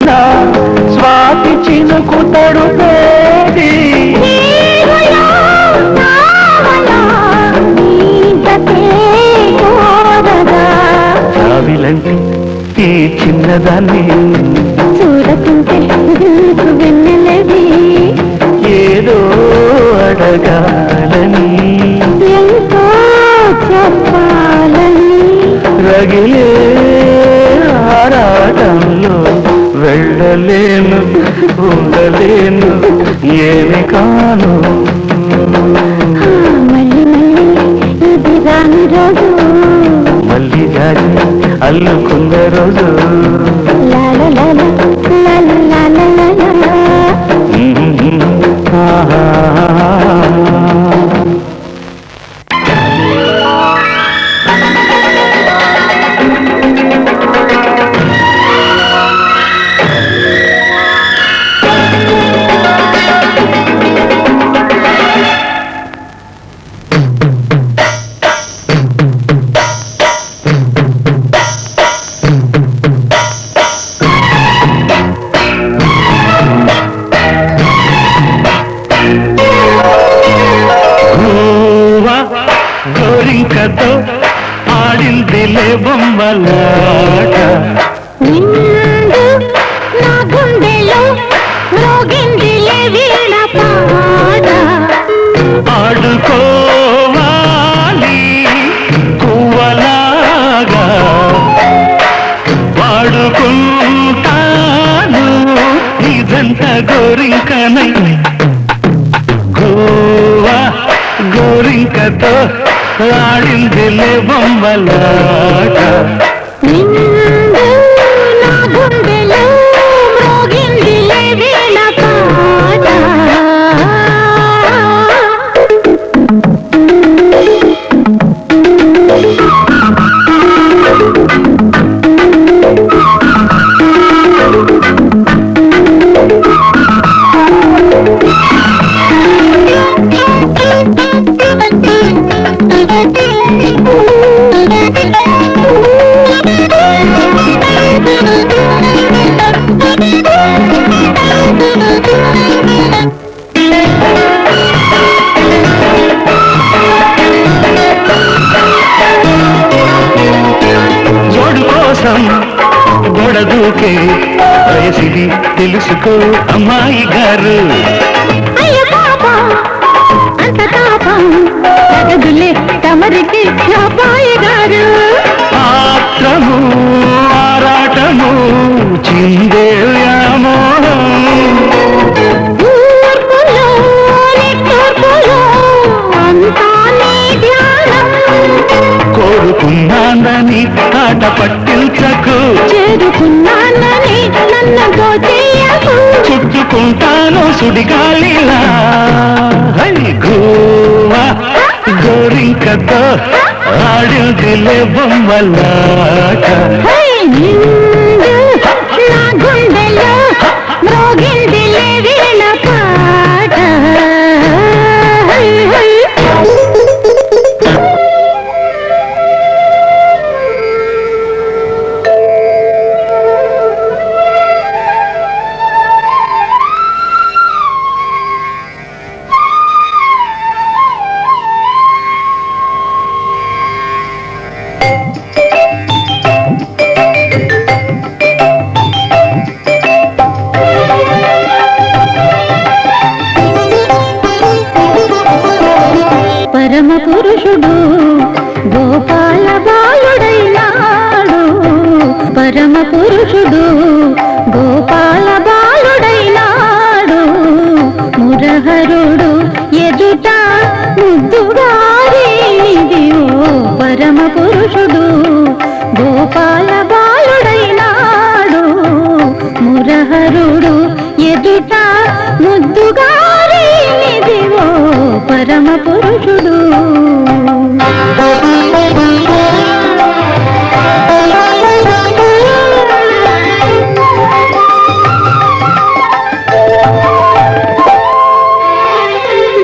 స్వాతి చినుకు తడుతోంది చావిలంటే ఈ చిన్నదాన్ని చూడకుంటే వెన్నెలది ఏదో అడగాలని ఎంతో చెప్పాలని రగిలే ఆరాటంలో వెళ్ళలేను ఉండలేను ఏమి కాను మళ్ళీ మళ్ళీ ఇది రాని రోజు మళ్ళీ జారి అల్లుకున్న రోజు లాల లాల లాల లాల లాల గోరింకతో ఆడిందిలే బొమ్మలాట నిండు నా గుండెలో మ్రోగిందిలే వీణ పాట ఆడుకోవాలి కువ్వలాగా వాడుకుంటాను ఇదంత గోరింకనై గోరింకతో ఆడిందిలే బొమ్మలాట నిండు నా గుండెలో మ్రోగిందిలే వీణ పాట జోడు కోసం గోడ దూకే వయసిది తెలుసుకో అమ్మాయి గారు అయ్య పాపం అంత తాపం తగదులే తమరికి అబ్బాయి గారు ఆత్రము ఆరాటము చిందే వ్యామోహం ఊర్పులో నిట్టూర్పులో అంతా నీ ధ్యానం కోరుకున్నానని ఆట పట్టించకు చేరుకున్నానని నన్ను గోచేయకు చుట్టుకుంటాను సుడిగాలిలా గోవా గోరింకతో ఆడిందిలే బొమ్మలాట నిండు నా గుండెలో మ్రోగిందిలే వీణ పాట పరమ పురుషుడు గోపాల బాలుడైనాడు పరమ పురుషుడు గోపాల బాలుడైనాడు మురహరుడు ఎదుట ముద్దుగారిది ఓ పరమ పురుషుడు గోపాల బాలుడైనాడు మురహరుడు ఎదుట ముద్దుగారిది ఓ పరమ పురుషుడు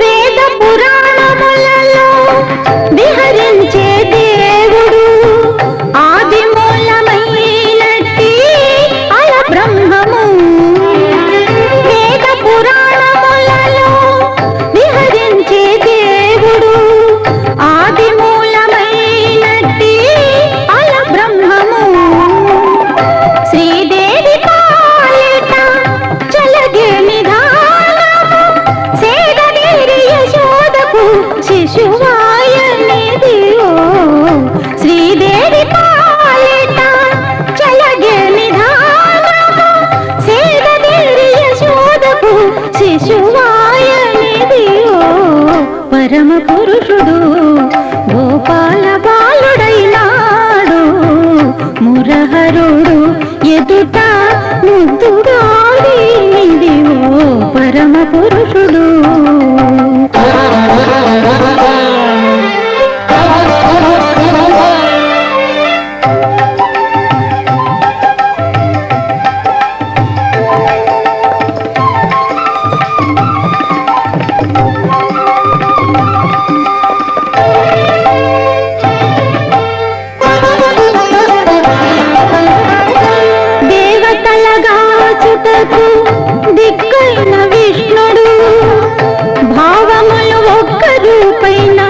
వేద పురాణములలో విహరించే దేవుడు ఆది మూలమైనట్టి అల బ్రహ్మము చుటకు శిశువాయనిదియో పరమ పురుషుడు గోపాల బాలుడైనాడు మురహరుడు ఎదుట ముద్దుగాలినిదియో పరమ పురుషుడు దేవతలగాచుటకు దిక్కైన విష్ణుడు భావములు ఒక్క రూపైన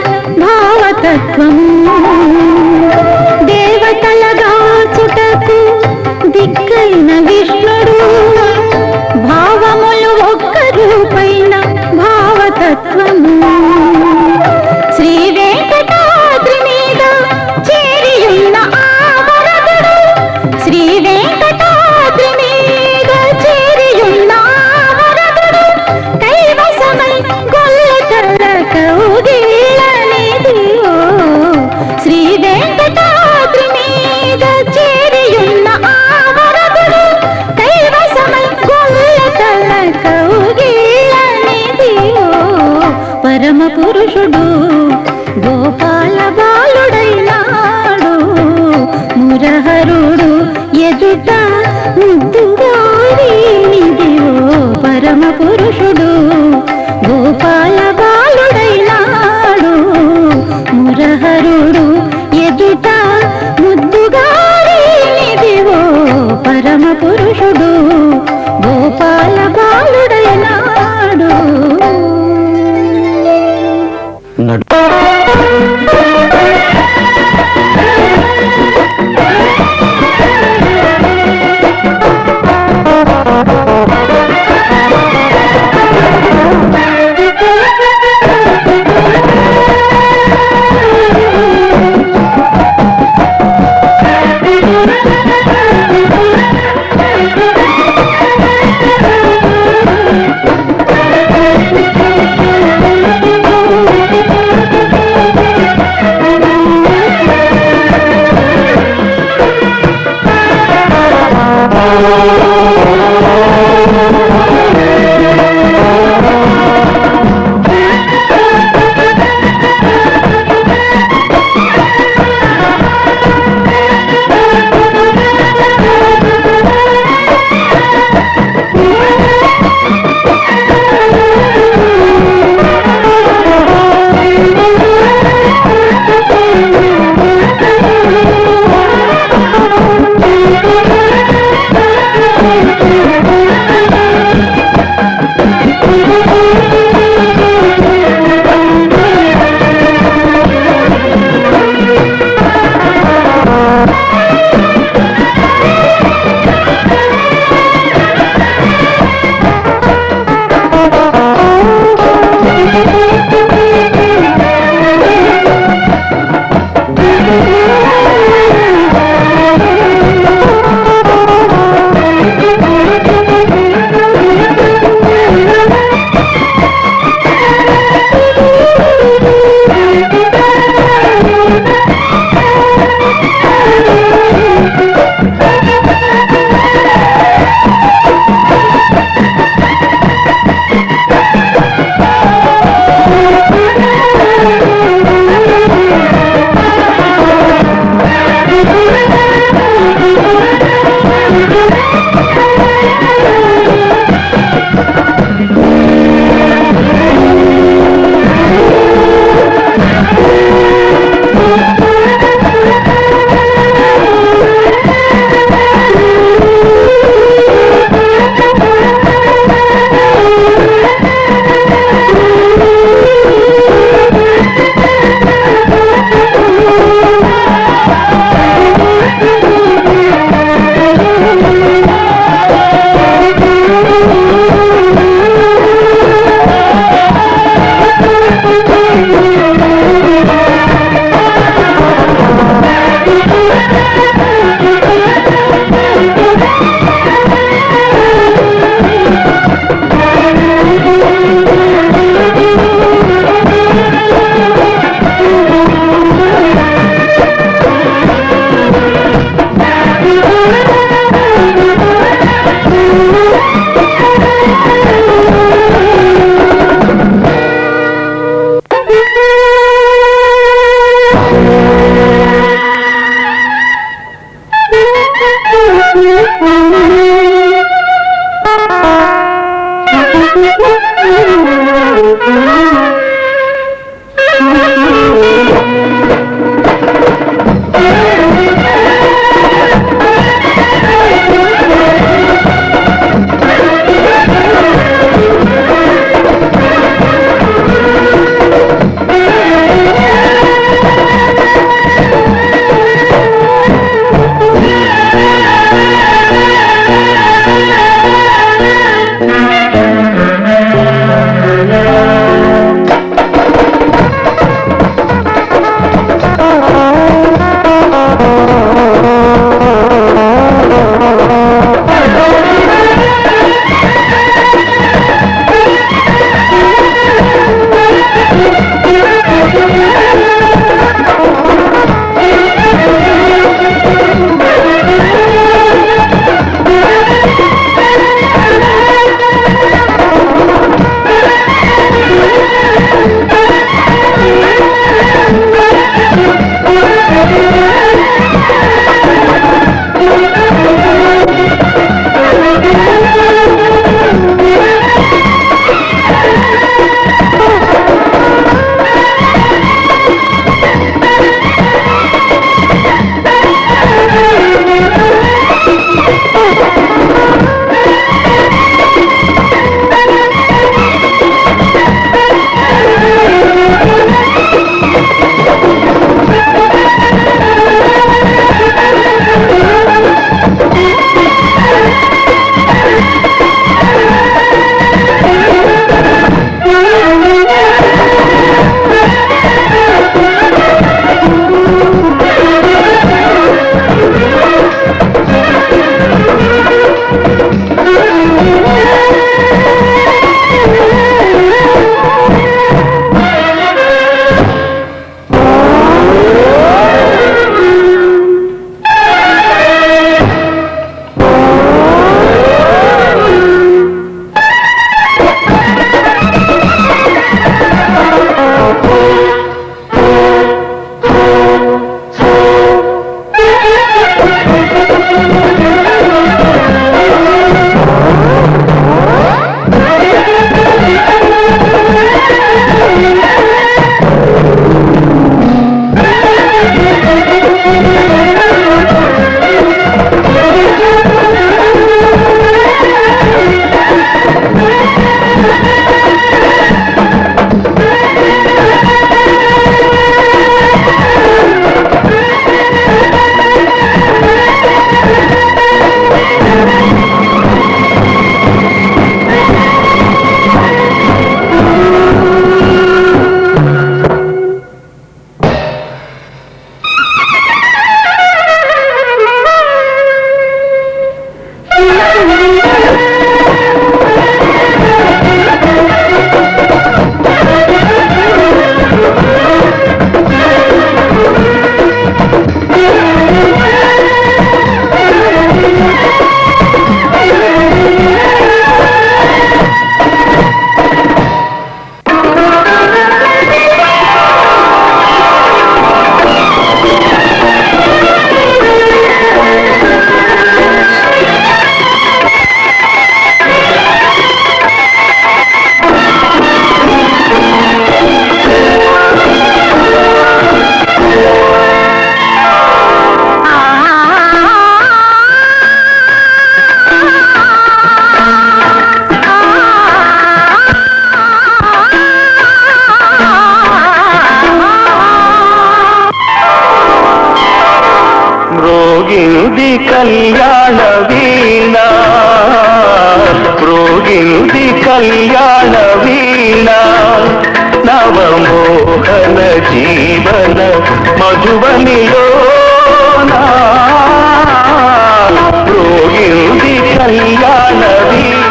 భావతత్వము దేవతలగాచుటకు దిక్కైన విష్ణుడు భావములు ఒక్క రూపైన భావతత్వము శ్రీ వెంకటాద్రి మీద చేరియున్న ఆ వరదుడు శ్రీ వెంకటాద్రి మీద చేరియున్న ఆ వరదుడు కైవసమై గొల్లెతల కౌగిళ్ళనిదియో శ్రీ వెంకటాద్రి మీద చేరియున్న ఆ వరదుడు కైవసమై గొల్లెతల కౌగిళ్ళనిదియో పరమ పురుషుడు గోపాల బాలుడైనాడు మురహరుడు ఎదుట ముద్దుగారినిదియో పరమ పురుషుడు గోపాల బాలుడైనాడు మురహరుడు ఎదుట ముద్దుగారినిదియో పరమ పురుషుడు గోపాల బాలుడైనాడు మ్రోగింది కళ్యాణ వీణ, మ్రోగింది కళ్యాణ వీణ, నవమోహన జీవన మధువనిలో మ్రోగింది కళ్యాణ వీణ.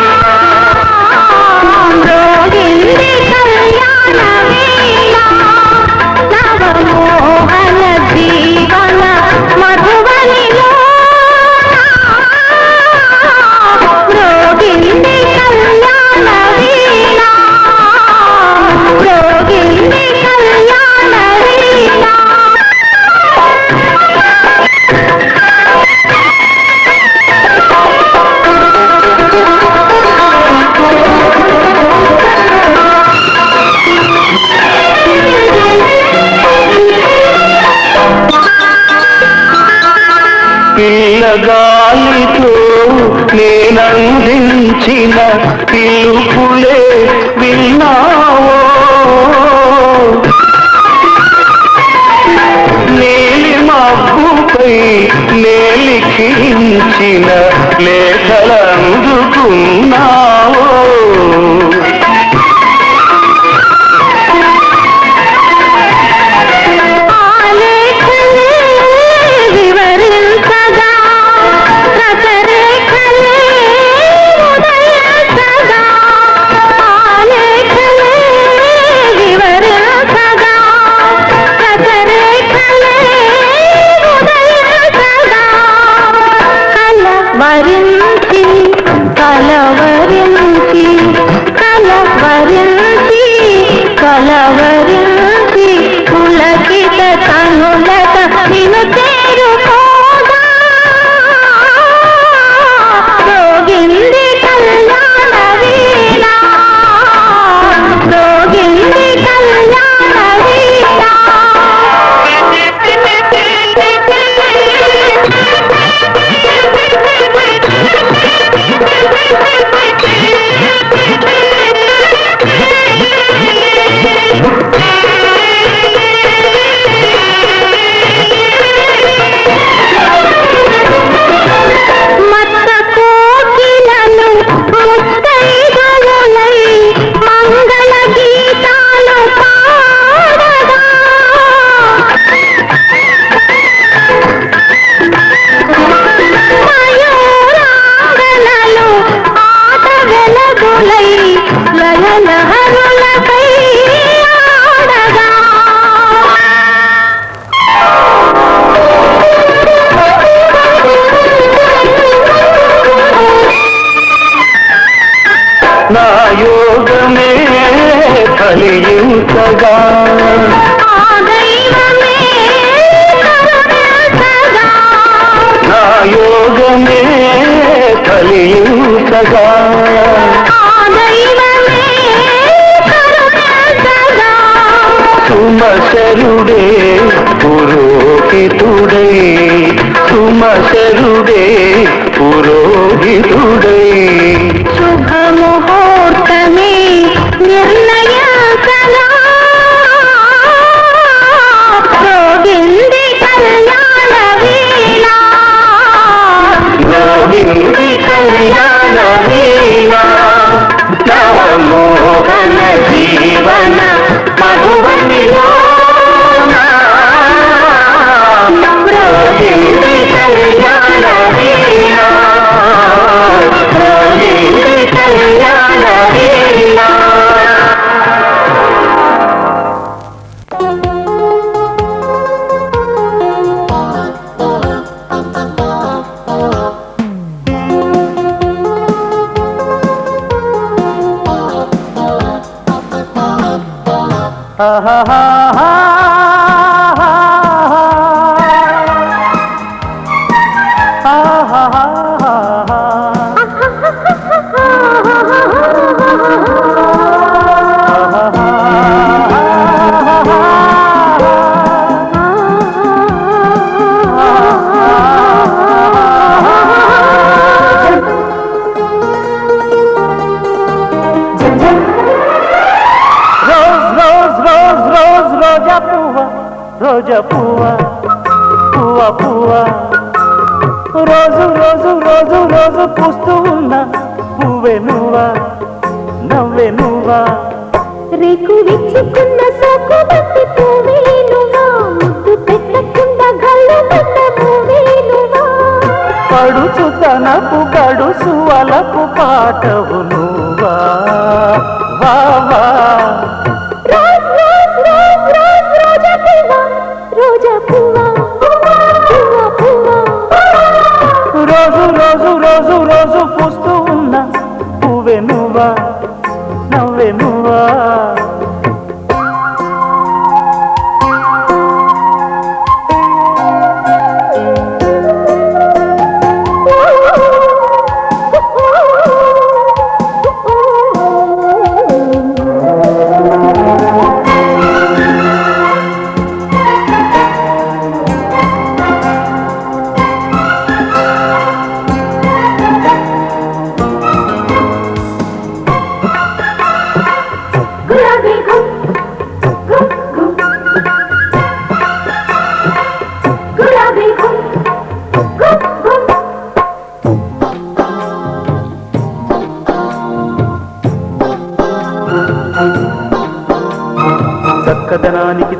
పిల్లగాలితో నేనందించిన పిలుపులే విన్నావో నీలి మబ్బుపై నేలిఖించిన లేఖలందుకున్నావో కలవరించి పులకిత కనులత నిన్ను చేరుకోగా రోగింది కళ్యాణ వీణ రోగింది కళ్యాణ వీణ నా యోగమే కలియుగగా నా యోగమే కలియుగగా సుమశరుడే పురోహితుడై సుమశరుడే పురోహితుడై శుభముహూర్తమే నిర్ణయించగా రోగింది కళ్యాణ వీణ రోగింది కళ్యాణ వీణ నవమోహన జీవన మధువనిలో రోగింది కళ్యాణ వీణ రోగింది కళ్యాణ వీణ రోజా పువ్వా పువ్వా పువ్వా రోజు రోజు రోజు రోజు పూస్తూ ఉన్నా పువ్వే నువ్వా నవ్వే నువ్వా రేకు విచ్చుకున్న సోకు బట్టి పువ్వేనువా ముద్దు పెట్టకుండా గల్లు బట్ట పువ్వేనువా పడుచు తనపు గడుసు అలకు పాటవు నువ్వా వా వా రోజా పువ్వా పువ్వా పువ్వా రోజు రోజు రోజు రోజు పూస్తూ ఉన్నా పువ్వే నువ్వా నవ్వే నువ్వా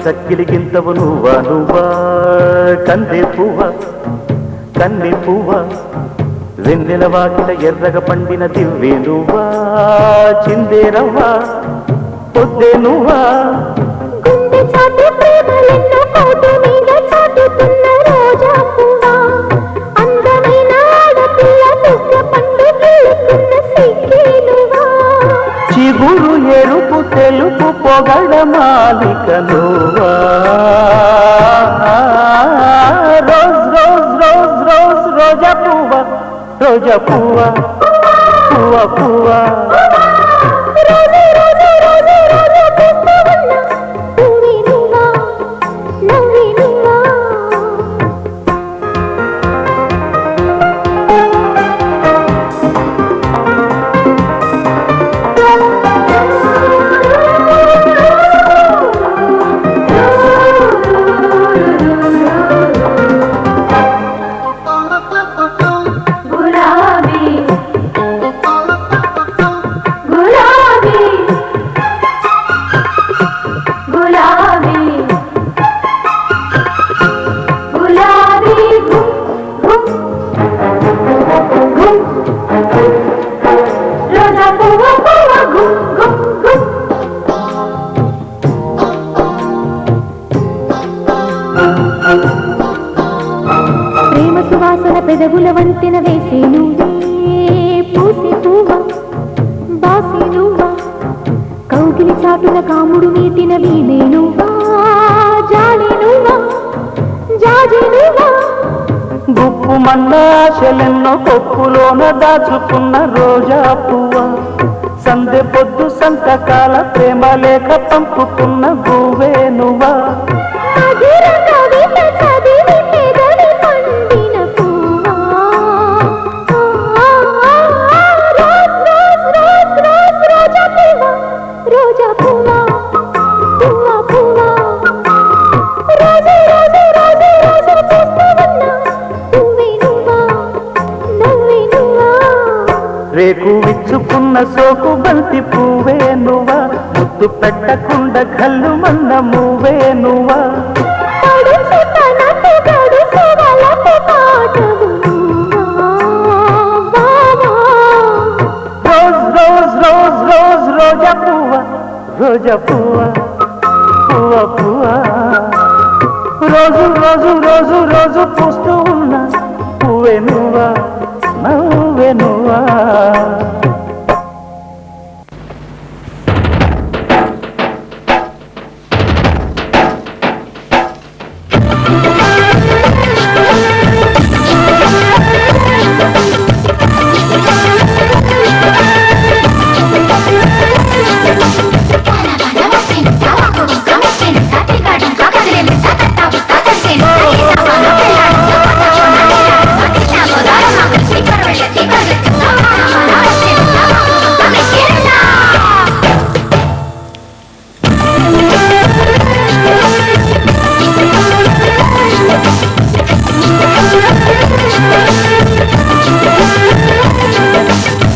చక్కిలిగింతవు నువ్వా కందే పువ్వ వెన్నెల వాకిట ఎర్రగ పండిన దివ్వే నువ్వా చిందేరవ్వా పొద్దే నువ్వా గుండె చాటు ప్రేమలెన్నో కోటు మీద చాటుతున్న రోజా పువ్వా అందమైన ఆడపిల్ల దుఃఖ పండు గెలుకున్న సిగ్గే నువ్వా చిగురు ఎరుపు తెలుపు పొగడ మాలిక నువ్వా రోజ్ రోజ్ రోజ్ రోజ్ రోజా పువ్వా పువ్వా రోజు రోజు రోజు రోజు పుస్తూ ఉన్న పువ్వే నువ్వా నవ్వే నువ్వా ప్రేమ సువాసన పెదవుల వంతెన వేసి నువ్వే పూసి పువ్వా బాసి నువ్వా కౌగిలి చాటున కాముడు మీటిన వీణే నువ్వా జాలి నువ్వా జాజి నువ్వా గుప్పు మన్నాశలెన్నో కొప్పులోన దాచుకున్న రోజా పువ్వా సందె పొద్దు సంతకాల ప్రేమ లేఖ పంపుకున్న గువ్వే నువ్వా మధుర కవిత చదివి పెదవి పండిన పువ్వా రోజ్ రోజ్ రోజ్ రోజ్ రోజా పువ్వా పువ్వా పువ్వా రోజు రోజు రోజు రోజు చూస్తూ ఉన్నా పువ్వే నువ్వా నవ్వే నువ్వా రేకు విచ్చుకున్న సోకు బంతి పువ్వే నువ్వా ముద్దు పెట్టకుండా కళ్ళు మన్న మువ్వే నువ్వా పడుచు తనకు గడుసు వలపు పాటవు నువ్వా బావా రోజ్ రోజ్ రోజ్ రోజ్ రోజా పువ్వా రోజు రోజు రోజు రోజు పూస్తూ ఉన్న పువ్వే నువ్వా నవ్వే నువ్వా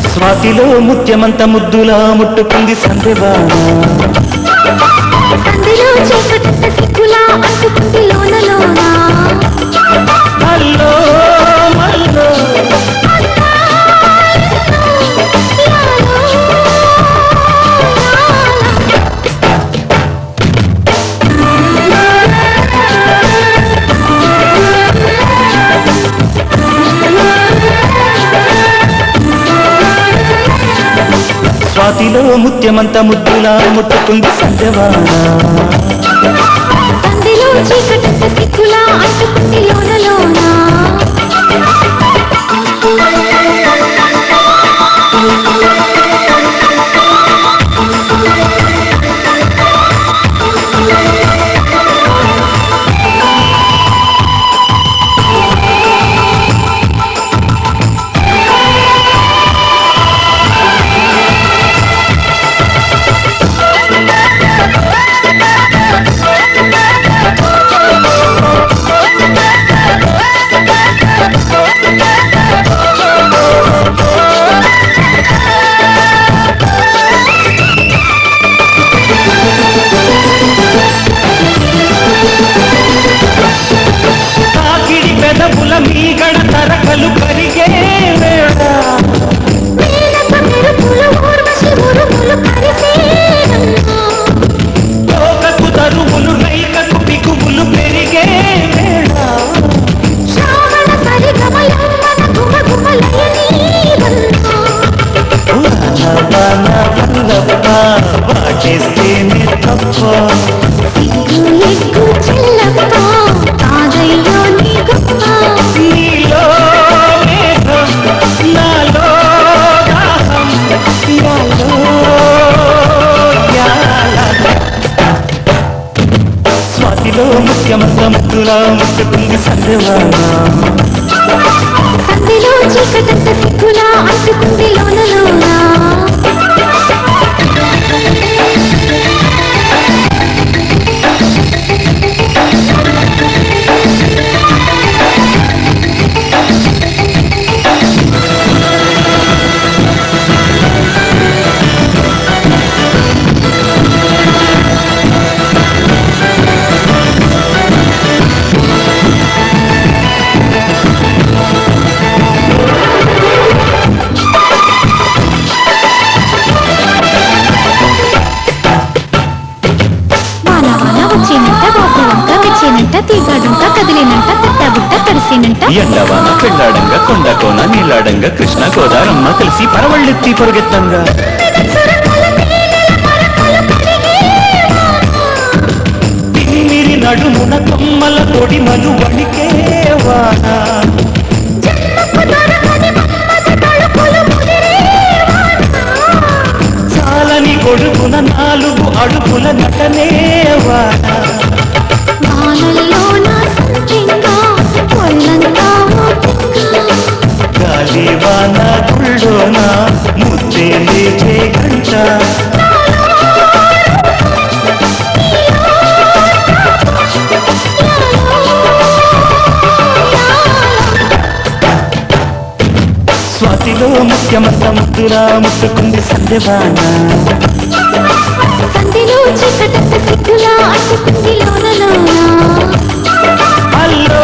స్వాతిలో ముత్యమంత ముద్దులా ముట్టుకుంది సందెవాన అందులో చీకటంత సిగ్గులా అంటుకుంది లోన లోన మల్లో మల్లో స్వాతిలో ముత్యమంత ముద్దులా ముట్టుకుంది సందెవాన అందులో చీకటంత సిగ్గులా అంటుకుంది లోన లోన వాటేస్తేనే తప్ప సిగ్గు ఎగ్గు చెల్లప్ప కాదయ్యో నీ గొప్ప నీలో మేఘం నాలో దాహం యాలో యాల స్వాతిలో ముఖ్యమంత ముద్దులా ముట్టుకుంది సందేవాన సందిలో చీకటంత సిగ్గులా అంటుకుంది లోనలోనా వచ్చేనంట బాబు వంక మెచ్చేనంట తీగాడుంక కదిలేనంట తట్టబుట్ట తడిసేనంట ఎండవాన పెళ్ళాడంగా కొండ కోన నీలాడంగా కృష్ణ గోదారమ్మ కలిసి పరవళ్ళెత్తి పొరుగెత్తంగా తిమ్మిరి నడుమున కొమ్మల కొడిమలు వణికేవాన చాలని కొడుకున 4 అడుగుల నటనేవాన గాలివాన గుళ్ళోన ముద్దే లేచే గంట స్వాతిలో ముఖ్యమంత ముద్దులా ముట్టుకుంది సందేవాన సందిలో చీకటంత సిగ్గులా అంటుకుంది లోనలోనా అల్లో